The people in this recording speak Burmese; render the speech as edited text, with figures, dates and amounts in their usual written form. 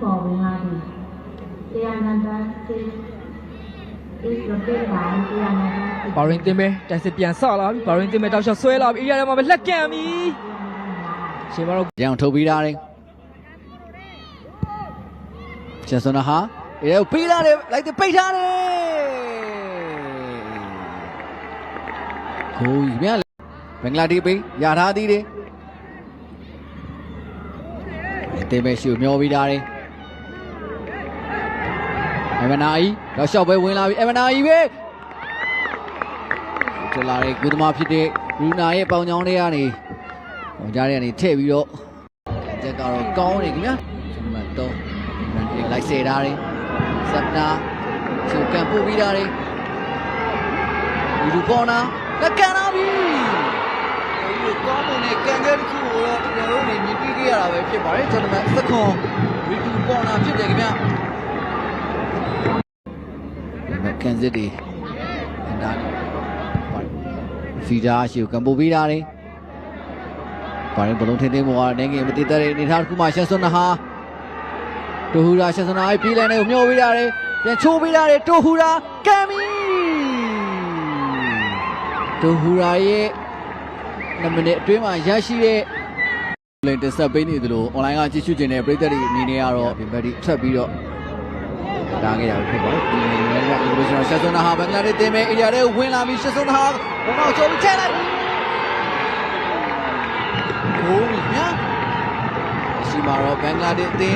for Bangladesh. Tiananmen is located by Tiananmen. 保人对面，但是变少了，保人对面到小衰了，依然我们来干咪。先把 ရအောင်ထုတ်ပြီးသားတယ်ချက်စွန်ဟာအဲပေးလာတယ်လိုက်တဲ့ပိတ်ထားတယ်ကိုကြီးမြန်ဘင်္ဂလားဒေ့ရှ်ပေးရထားသေးတယ်တေမဲရှူမျောပြီးသားတယ်အမနာအီတော့ရှော့ပဲဝင်လာပြီအမနာအီပဲထလာတဲ့ကုသမာဖြစ်တဲ့ရူနာရဲ့ပေါင်ချောင်းတွေကနေဟောကြားတဲ့ကနေထည့်ပြီးတော့တက်ကတော့ကောင်းနေခင်ဗျာနံပါတ်3လိုက်စေထားတယ်စပ်နာချူကန်ပို့ပြီးသားတယ်ဒီကောနာလက်ကန်လာပြီဒီကောင်းတဲ့ကန်တဲ့တစ်ခုကိုတော့ကျွန်တော်တို့နေမြင်တွေ့ခဲ့ရတာပဲဖြစ်ပါတယ်ကျွန်တော်ကစခွန်ရီတူကောနာဖြစ်တယ်ခင်ဗျာကန်စစ်ဒီအန်ဒါဖီဒါရှူကန်ပို့ပြီးသားတယ်ဘာရင်ဘလုံးထင်းထင်းပေါ်ကနေငယ်မတည်တဲ့အနေထားတစ်ခုမှရှန်စွန်နာဟာတိုဟူရာရှန်စွန်နာရဲ့ပြေးလန်းတွေကိုမျောပေးရတယ်ပြန်ချိုးပေးရတယ်တိုဟူရာကန်မီတိုဟူရာရဲ့2မိနစ်အတွင်းမှာရရှိတဲ့လင်တက်ဆက်ပေးနေသလို online ကကြည့်ရှုခြင်းတဲ့ပရိသတ်တွေအနေနဲ့ကတော့ဒီဘက်ဒီထွက်ပြီးတော့ဒါခဲ့ရဖြစ်ပါတယ်ဒီနေ့လည်း international ရှန်စွန်နာဟာဘင်္ဂလားဒေ့ရှ်တင်မဲ့ area တွေကိုဝင်လာပြီးရှန်စွန်နာဟာဘုံတော့ချိုးပြီးထည့်လိုက်ပြီโอ้ยเนี่ยရှိမှာတော့ဘင်္ဂလားဒေ့ရှ်အသင်း